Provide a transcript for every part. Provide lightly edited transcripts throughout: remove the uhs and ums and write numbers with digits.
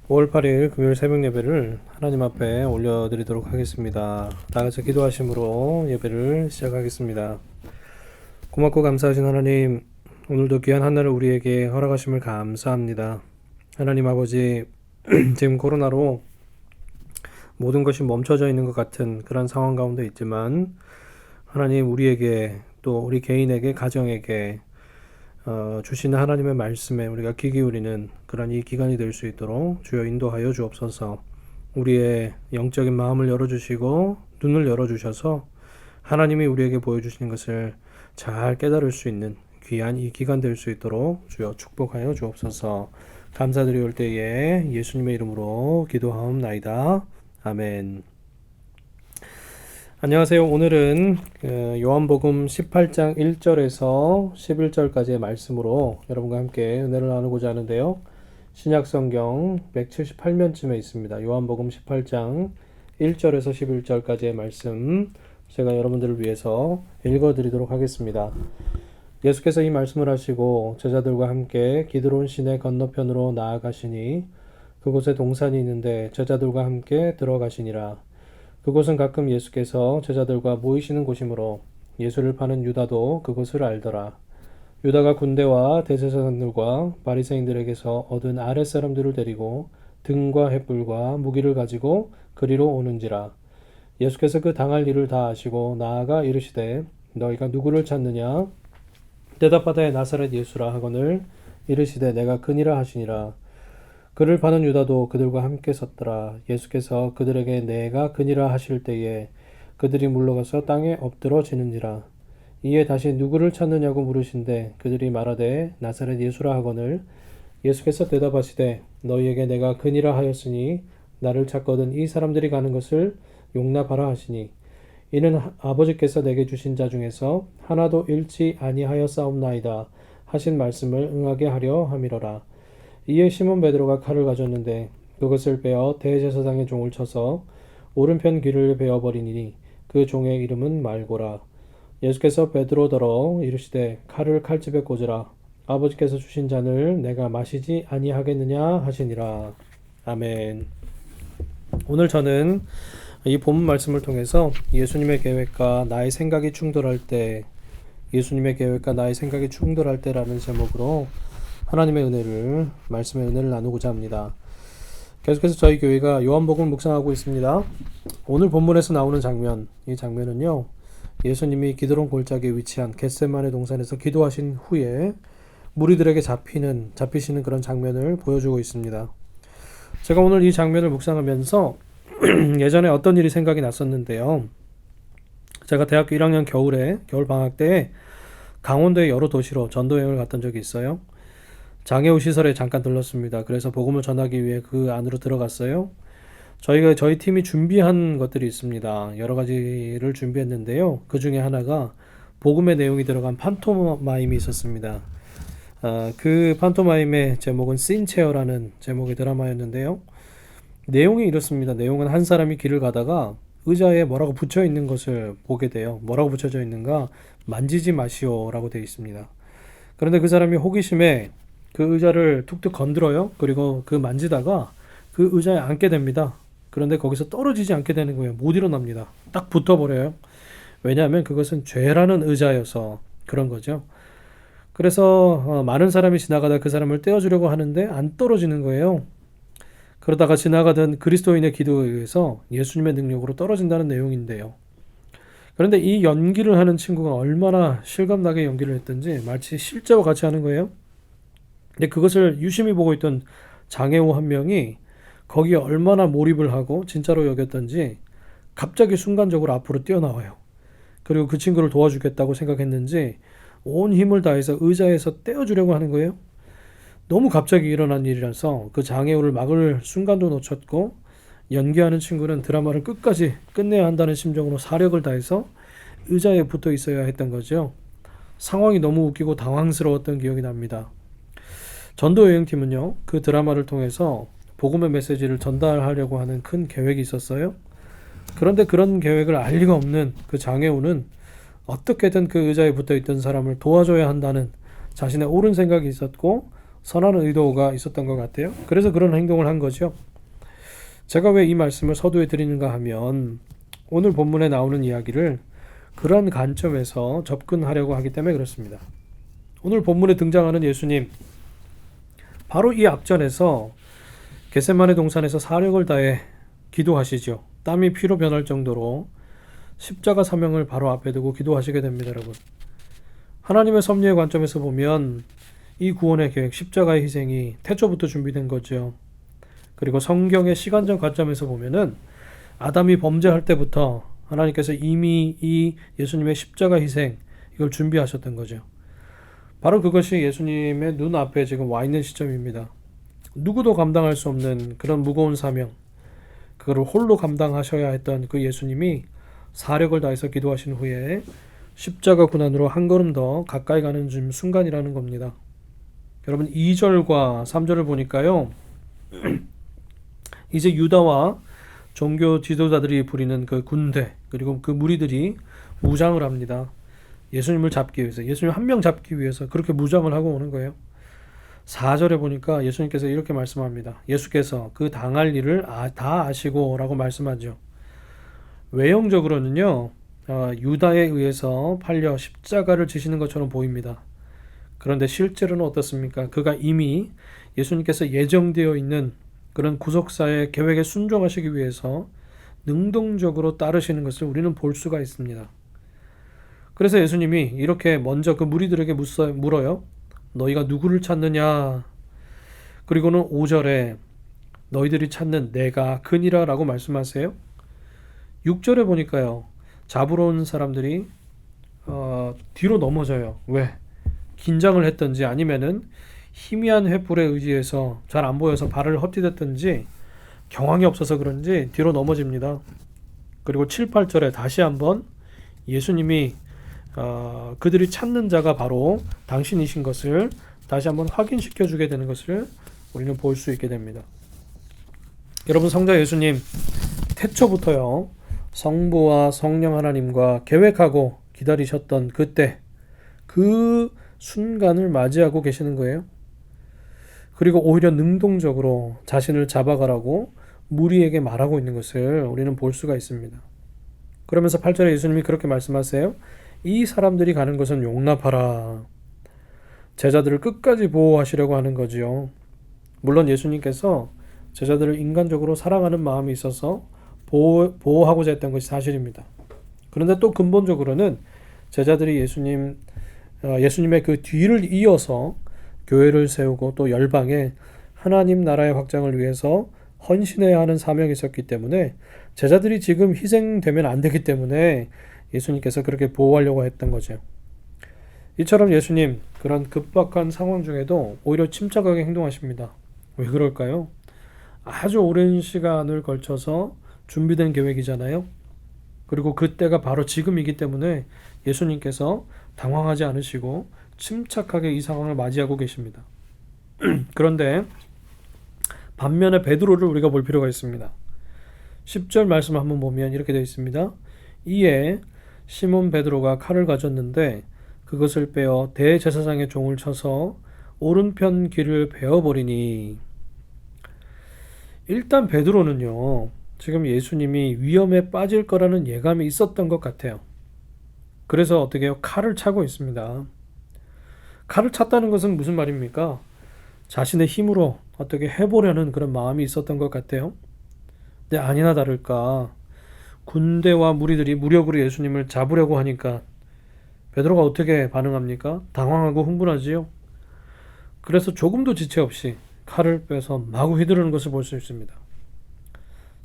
5월 8일 금요일 새벽 예배를 하나님 앞에 올려드리도록 하겠습니다. 다 같이 기도하심으로 예배를 시작하겠습니다. 고맙고 감사하신 하나님, 오늘도 귀한 한날을 우리에게 허락하심을 감사합니다. 하나님 아버지, 지금 코로나로 모든 것이 멈춰져 있는 것 같은 그런 상황 가운데 있지만 하나님 우리에게 또 우리 개인에게 가정에게 주시는 하나님의 말씀에 우리가 귀 기울이는 그런 이 기간이 될 수 있도록 주여 인도하여 주옵소서. 우리의 영적인 마음을 열어주시고 눈을 열어주셔서 하나님이 우리에게 보여주시는 것을 잘 깨달을 수 있는 귀한 이 기간 될 수 있도록 주여 축복하여 주옵소서. 감사드리올 때에 예수님의 이름으로 기도하옵나이다. 아멘. 안녕하세요. 오늘은 요한복음 18장 1절에서 11절까지의 말씀으로 여러분과 함께 은혜를 나누고자 하는데요. 신약성경 178면쯤에 있습니다. 요한복음 18장 1절에서 11절까지의 말씀 제가 여러분들을 위해서 읽어드리도록 하겠습니다. 예수께서 이 말씀을 하시고 제자들과 함께 기드론 시내 건너편으로 나아가시니 그곳에 동산이 있는데 제자들과 함께 들어가시니라. 그곳은 가끔 예수께서 제자들과 모이시는 곳이므로 예수를 파는 유다도 그곳을 알더라. 유다가 군대와 대제사장들과 바리새인들에게서 얻은 아랫사람들을 데리고 등과 횃불과 무기를 가지고 그리로 오는지라. 예수께서 그 당할 일을 다 아시고 나아가 이르시되 너희가 누구를 찾느냐? 대답하되 나사렛 예수라 하거늘 이르시되 내가 그니라 하시니라. 그를 파는 유다도 그들과 함께 섰더라. 예수께서 그들에게 내가 그니라 하실 때에 그들이 물러가서 땅에 엎드러지는지라. 이에 다시 누구를 찾느냐고 물으신데 그들이 말하되 나사렛 예수라 하거늘 예수께서 대답하시되 너희에게 내가 그니라 하였으니 나를 찾거든 이 사람들이 가는 것을 용납하라 하시니 이는 아버지께서 내게 주신 자 중에서 하나도 잃지 아니하였사옵나이다 하신 말씀을 응하게 하려 함이로라. 이에 시몬 베드로가 칼을 가졌는데 그것을 빼어 대제사장의 종을 쳐서 오른편 귀를 베어버리니 그 종의 이름은 말고라. 예수께서 베드로더러 이르시되 칼을 칼집에 꽂으라. 아버지께서 주신 잔을 내가 마시지 아니하겠느냐 하시니라. 아멘. 오늘 저는 이 본문 말씀을 통해서 예수님의 계획과 나의 생각이 충돌할 때, 예수님의 계획과 나의 생각이 충돌할 때라는 제목으로 하나님의 은혜를, 말씀의 은혜를 나누고자 합니다. 계속해서 저희 교회가 요한복음을 묵상하고 있습니다. 오늘 본문에서 나오는 장면, 이 장면은요, 예수님이 기드론 골짜기에 위치한 겟세마네 동산에서 기도하신 후에 무리들에게 잡히시는 그런 장면을 보여주고 있습니다. 제가 오늘 이 장면을 묵상하면서 예전에 어떤 일이 생각이 났었는데요. 제가 대학교 1학년 겨울 방학 때 강원도의 여러 도시로 전도여행을 갔던 적이 있어요. 장애우 시설에 잠깐 들렀습니다. 그래서 복음을 전하기 위해 그 안으로 들어갔어요. 저희 팀이 준비한 것들이 있습니다. 여러 가지를 준비했는데요. 그 중에 하나가 복음의 내용이 들어간 판토마임이 있었습니다. 그 판토마임의 제목은 씬체어라는 제목의 드라마였는데요. 내용이 이렇습니다. 내용은 한 사람이 길을 가다가 의자에 뭐라고 붙여 있는 것을 보게 돼요. 뭐라고 붙여져 있는가? 만지지 마시오라고 되어 있습니다. 그런데 그 사람이 호기심에 그 의자를 툭툭 건드려요. 그리고 그 만지다가 그 의자에 앉게 됩니다. 그런데 거기서 떨어지지 않게 되는 거예요. 못 일어납니다. 딱 붙어버려요. 왜냐하면 그것은 죄라는 의자여서 그런 거죠. 그래서 많은 사람이 지나가다 그 사람을 떼어주려고 하는데 안 떨어지는 거예요. 그러다가 지나가던 그리스도인의 기도에 의해서 예수님의 능력으로 떨어진다는 내용인데요. 그런데 이 연기를 하는 친구가 얼마나 실감나게 연기를 했던지 마치 실제와 같이 하는 거예요. 근데 그것을 유심히 보고 있던 장애우 한 명이 거기에 얼마나 몰입을 하고 진짜로 여겼던지 갑자기 순간적으로 앞으로 뛰어나와요. 그리고 그 친구를 도와주겠다고 생각했는지 온 힘을 다해서 의자에서 떼어주려고 하는 거예요. 너무 갑자기 일어난 일이라서 그 장애우를 막을 순간도 놓쳤고 연기하는 친구는 드라마를 끝까지 끝내야 한다는 심정으로 사력을 다해서 의자에 붙어 있어야 했던 거죠. 상황이 너무 웃기고 당황스러웠던 기억이 납니다. 전도 여행팀은요, 그 드라마를 통해서 복음의 메시지를 전달하려고 하는 큰 계획이 있었어요. 그런데 그런 계획을 알 리가 없는 그 장애우는 어떻게든 그 의자에 붙어 있던 사람을 도와줘야 한다는 자신의 옳은 생각이 있었고 선한 의도가 있었던 것 같아요. 그래서 그런 행동을 한 거죠. 제가 왜 이 말씀을 서두에 드리는가 하면 오늘 본문에 나오는 이야기를 그런 관점에서 접근하려고 하기 때문에 그렇습니다. 오늘 본문에 등장하는 예수님, 바로 이 앞전에서 겟세마네 동산에서 사력을 다해 기도하시죠. 땀이 피로 변할 정도로 십자가 사명을 바로 앞에 두고 기도하시게 됩니다, 여러분. 하나님의 섭리의 관점에서 보면 이 구원의 계획, 십자가의 희생이 태초부터 준비된 거죠. 그리고 성경의 시간적 관점에서 보면은 아담이 범죄할 때부터 하나님께서 이미 이 예수님의 십자가 희생, 이걸 준비하셨던 거죠. 바로 그것이 예수님의 눈앞에 지금 와 있는 시점입니다. 누구도 감당할 수 없는 그런 무거운 사명, 그거를 홀로 감당하셔야 했던 그 예수님이 사력을 다해서 기도하신 후에 십자가 고난으로 한 걸음 더 가까이 가는 순간이라는 겁니다. 여러분 2절과 3절을 보니까요. 이제 유다와 종교 지도자들이 부리는 그 군대, 그리고 그 무리들이 무장을 합니다. 예수님을 잡기 위해서, 예수님 한 명 잡기 위해서 그렇게 무장을 하고 오는 거예요. 4절에 보니까 예수님께서 이렇게 말씀합니다. 예수께서 그 당할 일을 다 아시고 라고 말씀하죠. 외형적으로는요, 유다에 의해서 팔려 십자가를 지시는 것처럼 보입니다. 그런데 실제로는 어떻습니까? 그가 이미 예수님께서 예정되어 있는 그런 구속사의 계획에 순종하시기 위해서 능동적으로 따르시는 것을 우리는 볼 수가 있습니다. 그래서 예수님이 이렇게 먼저 그 무리들에게 물어요. 너희가 누구를 찾느냐? 그리고는 5절에 너희들이 찾는 내가 그니라 라고 말씀하세요. 6절에 보니까요. 잡으러 온 사람들이 뒤로 넘어져요. 왜? 긴장을 했던지 아니면은 희미한 횃불에 의지해서 잘 안 보여서 발을 헛디뎠던지 경황이 없어서 그런지 뒤로 넘어집니다. 그리고 7, 8절에 다시 한번 예수님이 그들이 찾는 자가 바로 당신이신 것을 다시 한번 확인시켜 주게 되는 것을 우리는 볼 수 있게 됩니다. 여러분 성자 예수님 태초부터요 성부와 성령 하나님과 계획하고 기다리셨던 그때 그 순간을 맞이하고 계시는 거예요. 그리고 오히려 능동적으로 자신을 잡아가라고 무리에게 말하고 있는 것을 우리는 볼 수가 있습니다. 그러면서 8절에 예수님이 그렇게 말씀하세요. 이 사람들이 가는 것은 용납하라. 제자들을 끝까지 보호하시려고 하는 거지요. 물론 예수님께서 제자들을 인간적으로 사랑하는 마음이 있어서 보호하고자 했던 것이 사실입니다. 그런데 또 근본적으로는 제자들이 예수님의 그 뒤를 이어서 교회를 세우고 또 열방에 하나님 나라의 확장을 위해서 헌신해야 하는 사명이 있었기 때문에 제자들이 지금 희생되면 안 되기 때문에 예수님께서 그렇게 보호하려고 했던 거죠. 이처럼 예수님 그런 급박한 상황 중에도 오히려 침착하게 행동하십니다. 왜 그럴까요? 아주 오랜 시간을 걸쳐서 준비된 계획이잖아요. 그리고 그때가 바로 지금이기 때문에 예수님께서 당황하지 않으시고 침착하게 이 상황을 맞이하고 계십니다. 그런데 반면에 베드로를 우리가 볼 필요가 있습니다. 10절 말씀 한번 보면 이렇게 되어 있습니다. 이에 시몬 베드로가 칼을 가졌는데 그것을 빼어 대제사장의 종을 쳐서 오른편 귀를 베어버리니. 일단 베드로는요 지금 예수님이 위험에 빠질 거라는 예감이 있었던 것 같아요. 그래서 어떻게 해요? 칼을 차고 있습니다. 칼을 찼다는 것은 무슨 말입니까? 자신의 힘으로 어떻게 해보려는 그런 마음이 있었던 것 같아요. 근데 아니나 다를까 군대와 무리들이 무력으로 예수님을 잡으려고 하니까 베드로가 어떻게 반응합니까? 당황하고 흥분하지요. 그래서 조금도 지체 없이 칼을 빼서 마구 휘두르는 것을 볼 수 있습니다.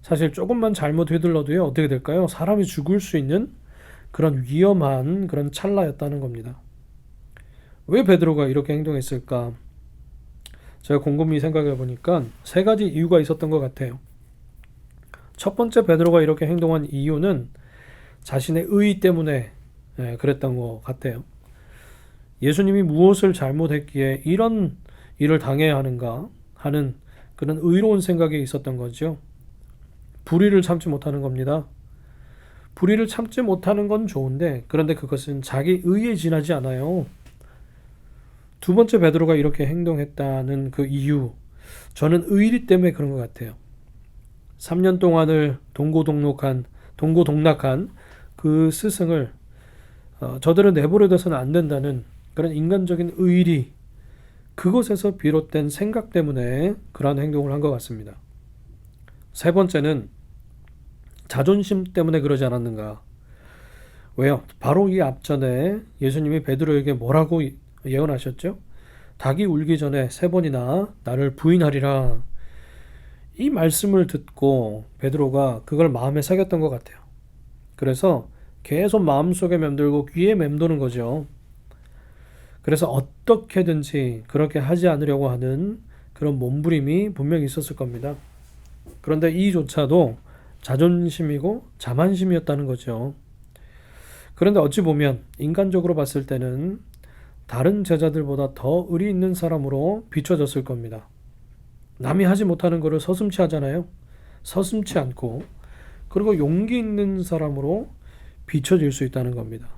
사실 조금만 잘못 휘둘러도요 어떻게 될까요? 사람이 죽을 수 있는 그런 위험한 그런 찰나였다는 겁니다. 왜 베드로가 이렇게 행동했을까? 제가 곰곰이 생각해 보니까 세 가지 이유가 있었던 것 같아요. 첫 번째, 베드로가 이렇게 행동한 이유는 자신의 의 때문에 그랬던 것 같아요. 예수님이 무엇을 잘못했기에 이런 일을 당해야 하는가 하는 그런 의로운 생각이 있었던 거죠. 불의를 참지 못하는 겁니다. 불의를 참지 못하는 건 좋은데 그런데 그것은 자기 의에 지나지 않아요. 두 번째 베드로가 이렇게 행동했다는 그 이유, 저는 의리 때문에 그런 것 같아요. 3년 동안을 동고동락한 그 스승을 저들은 내버려둬서는 안 된다는 그런 인간적인 의리, 그것에서 비롯된 생각 때문에 그러한 행동을 한 것 같습니다. 세 번째는 자존심 때문에 그러지 않았는가. 왜요? 바로 이 앞전에 예수님이 베드로에게 뭐라고 예언하셨죠? 닭이 울기 전에 세 번이나 나를 부인하리라. 이 말씀을 듣고 베드로가 그걸 마음에 새겼던 것 같아요. 그래서 계속 마음속에 맴돌고 귀에 맴도는 거죠. 그래서 어떻게든지 그렇게 하지 않으려고 하는 그런 몸부림이 분명히 있었을 겁니다. 그런데 이조차도 자존심이고 자만심이었다는 거죠. 그런데 어찌 보면 인간적으로 봤을 때는 다른 제자들보다 더 의리 있는 사람으로 비춰졌을 겁니다. 남이 하지 못하는 것을 서슴지 하잖아요. 서슴지 않고, 그리고 용기 있는 사람으로 비춰질 수 있다는 겁니다.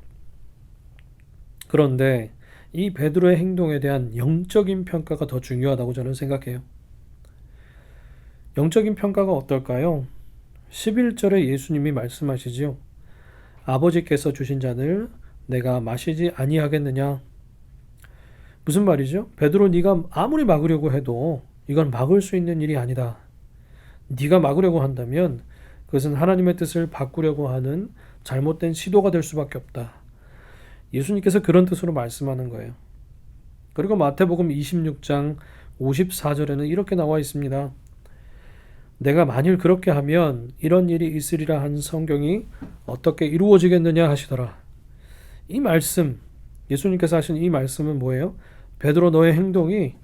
그런데 이 베드로의 행동에 대한 영적인 평가가 더 중요하다고 저는 생각해요. 영적인 평가가 어떨까요? 11절에 예수님이 말씀하시지요. 아버지께서 주신 잔을 내가 마시지 아니하겠느냐. 무슨 말이죠? 베드로, 네가 아무리 막으려고 해도 이건 막을 수 있는 일이 아니다. 네가 막으려고 한다면 그것은 하나님의 뜻을 바꾸려고 하는 잘못된 시도가 될 수밖에 없다. 예수님께서 그런 뜻으로 말씀하는 거예요. 그리고 마태복음 26장 54절에는 이렇게 나와 있습니다. 내가 만일 그렇게 하면 이런 일이 있으리라 한 성경이 어떻게 이루어지겠느냐 하시더라. 이 말씀, 예수님께서 하신 이 말씀은 뭐예요? 베드로, 너의 행동이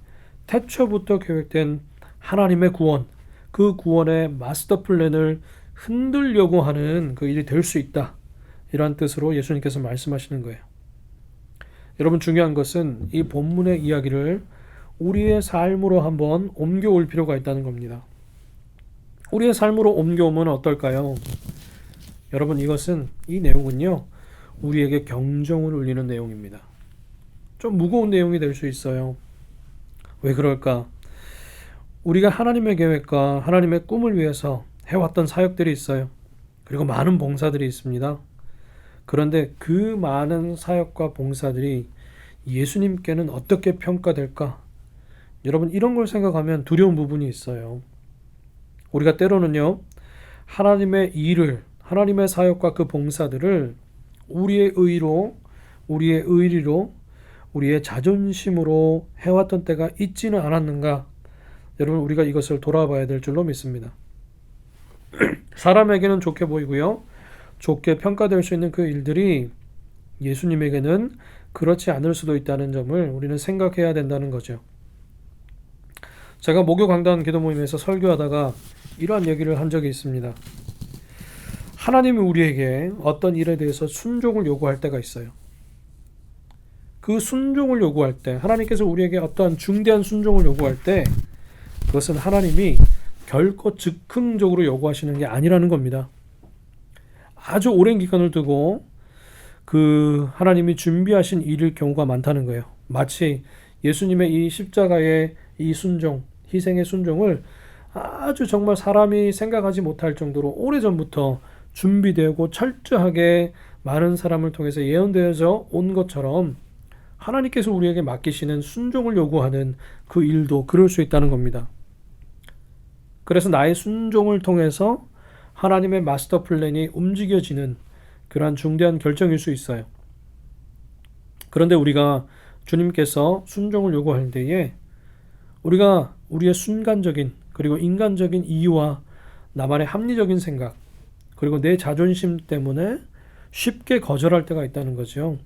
태초부터 계획된 하나님의 구원, 그 구원의 마스터 플랜을 흔들려고 하는 그 일이 될 수 있다. 이러한 뜻으로 예수님께서 말씀하시는 거예요. 여러분, 중요한 것은 이 본문의 이야기를 우리의 삶으로 한번 옮겨올 필요가 있다는 겁니다. 우리의 삶으로 옮겨오면 어떨까요? 여러분, 이 내용은요, 우리에게 경종을 울리는 내용입니다. 좀 무거운 내용이 될 수 있어요. 왜 그럴까? 우리가 하나님의 계획과 하나님의 꿈을 위해서 해왔던 사역들이 있어요. 그리고 많은 봉사들이 있습니다. 그런데 그 많은 사역과 봉사들이 예수님께는 어떻게 평가될까? 여러분, 이런 걸 생각하면 두려운 부분이 있어요. 우리가 때로는요, 하나님의 일을, 하나님의 사역과 그 봉사들을 우리의 의로, 우리의 의리로, 우리의 자존심으로 해왔던 때가 있지는 않았는가? 여러분, 우리가 이것을 돌아봐야 될 줄로 믿습니다. 사람에게는 좋게 보이고요, 좋게 평가될 수 있는 그 일들이 예수님에게는 그렇지 않을 수도 있다는 점을 우리는 생각해야 된다는 거죠. 제가 목요 강단 기도 모임에서 설교하다가 이러한 얘기를 한 적이 있습니다. 하나님이 우리에게 어떤 일에 대해서 순종을 요구할 때가 있어요. 그 순종을 요구할 때, 하나님께서 우리에게 어떠한 중대한 순종을 요구할 때, 그것은 하나님이 결코 즉흥적으로 요구하시는 게 아니라는 겁니다. 아주 오랜 기간을 두고 그 하나님이 준비하신 일일 경우가 많다는 거예요. 마치 예수님의 이 십자가의 이 순종, 희생의 순종을 아주 정말 사람이 생각하지 못할 정도로 오래전부터 준비되고 철저하게 많은 사람을 통해서 예언되어져 온 것처럼 하나님께서 우리에게 맡기시는 순종을 요구하는 그 일도 그럴 수 있다는 겁니다. 그래서 나의 순종을 통해서 하나님의 마스터 플랜이 움직여지는 그러한 중대한 결정일 수 있어요. 그런데 우리가 주님께서 순종을 요구할 때에 우리가 우리의 순간적인 그리고 인간적인 이유와 나만의 합리적인 생각 그리고 내 자존심 때문에 쉽게 거절할 때가 있다는 거죠.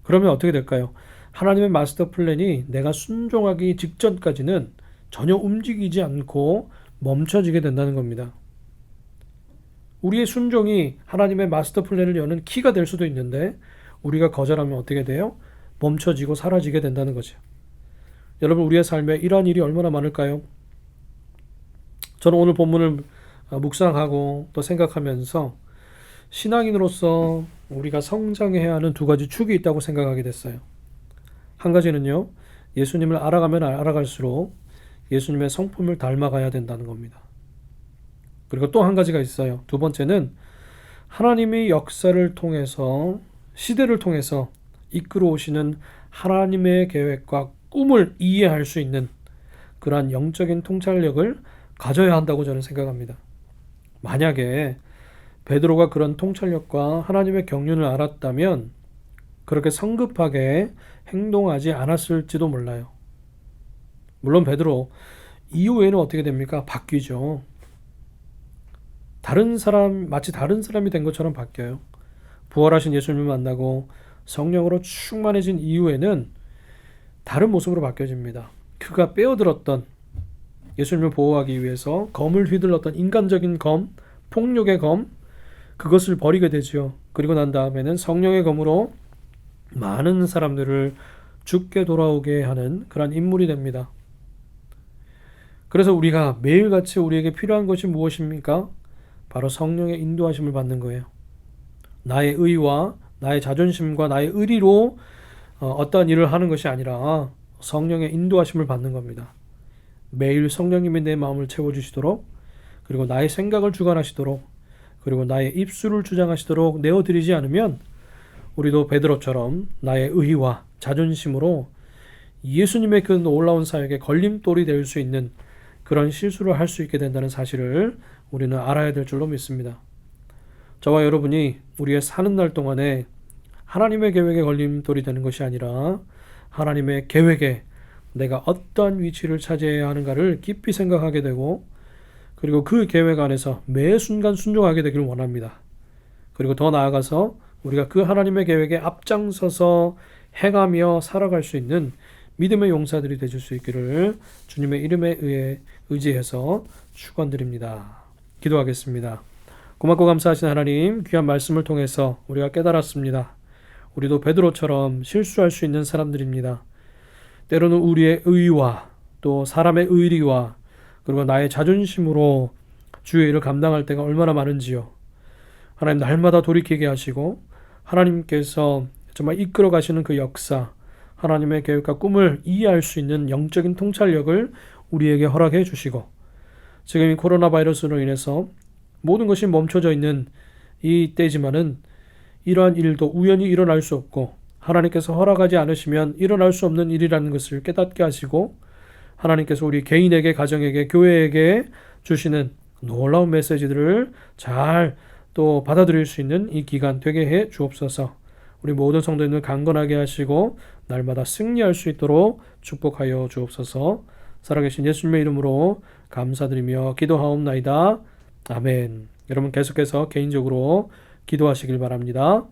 그러면 어떻게 될까요? 하나님의 마스터 플랜이 내가 순종하기 직전까지는 전혀 움직이지 않고 멈춰지게 된다는 겁니다. 우리의 순종이 하나님의 마스터 플랜을 여는 키가 될 수도 있는데 우리가 거절하면 어떻게 돼요? 멈춰지고 사라지게 된다는 거죠. 여러분, 우리의 삶에 이러한 일이 얼마나 많을까요? 저는 오늘 본문을 묵상하고 또 생각하면서 신앙인으로서 우리가 성장해야 하는 두 가지 축이 있다고 생각하게 됐어요. 한 가지는요, 예수님을 알아가면 알아갈수록 예수님의 성품을 닮아가야 된다는 겁니다. 그리고 또 한 가지가 있어요. 두 번째는 하나님의 역사를 통해서, 시대를 통해서 이끌어 오시는 하나님의 계획과 꿈을 이해할 수 있는 그러한 영적인 통찰력을 가져야 한다고 저는 생각합니다. 만약에 베드로가 그런 통찰력과 하나님의 경륜을 알았다면 그렇게 성급하게 행동하지 않았을지도 몰라요. 물론 베드로 이후에는 어떻게 됩니까? 바뀌죠. 마치 다른 사람이 된 것처럼 바뀌어요. 부활하신 예수님을 만나고 성령으로 충만해진 이후에는 다른 모습으로 바뀌어집니다. 그가 빼어들었던, 예수님을 보호하기 위해서 검을 휘둘렀던 인간적인 검, 폭력의 검, 그것을 버리게 되죠. 그리고 난 다음에는 성령의 검으로 많은 사람들을 죽게 돌아오게 하는 그런 인물이 됩니다. 그래서 우리가 매일같이 우리에게 필요한 것이 무엇입니까? 바로 성령의 인도하심을 받는 거예요. 나의 의와 나의 자존심과 나의 의리로 어떠한 일을 하는 것이 아니라 성령의 인도하심을 받는 겁니다. 매일 성령님이 내 마음을 채워주시도록, 그리고 나의 생각을 주관하시도록, 그리고 나의 입술을 주장하시도록 내어드리지 않으면 우리도 베드로처럼 나의 의와 자존심으로 예수님의 그 놀라운 사역에 걸림돌이 될 수 있는 그런 실수를 할 수 있게 된다는 사실을 우리는 알아야 될 줄로 믿습니다. 저와 여러분이 우리의 사는 날 동안에 하나님의 계획에 걸림돌이 되는 것이 아니라 하나님의 계획에 내가 어떠한 위치를 차지해야 하는가를 깊이 생각하게 되고, 그리고 그 계획 안에서 매 순간 순종하게 되기를 원합니다. 그리고 더 나아가서 우리가 그 하나님의 계획에 앞장서서 행하며 살아갈 수 있는 믿음의 용사들이 되실 수 있기를 주님의 이름에 의해 의지해서 축원드립니다. 기도하겠습니다. 고맙고 감사하신 하나님, 귀한 말씀을 통해서 우리가 깨달았습니다. 우리도 베드로처럼 실수할 수 있는 사람들입니다. 때로는 우리의 의와 또 사람의 의리와 그리고 나의 자존심으로 주의 일을 감당할 때가 얼마나 많은지요. 하나님, 날마다 돌이키게 하시고 하나님께서 정말 이끌어 가시는 그 역사, 하나님의 계획과 꿈을 이해할 수 있는 영적인 통찰력을 우리에게 허락해 주시고, 지금 이 코로나 바이러스로 인해서 모든 것이 멈춰져 있는 이 때지만은 이러한 일도 우연히 일어날 수 없고 하나님께서 허락하지 않으시면 일어날 수 없는 일이라는 것을 깨닫게 하시고, 하나님께서 우리 개인에게, 가정에게, 교회에게 주시는 놀라운 메시지들을 잘 또 받아들일 수 있는 이 기간 되게 해 주옵소서. 우리 모든 성도님을 강건하게 하시고 날마다 승리할 수 있도록 축복하여 주옵소서. 살아계신 예수님의 이름으로 감사드리며 기도하옵나이다. 아멘. 여러분 계속해서 개인적으로 기도하시길 바랍니다.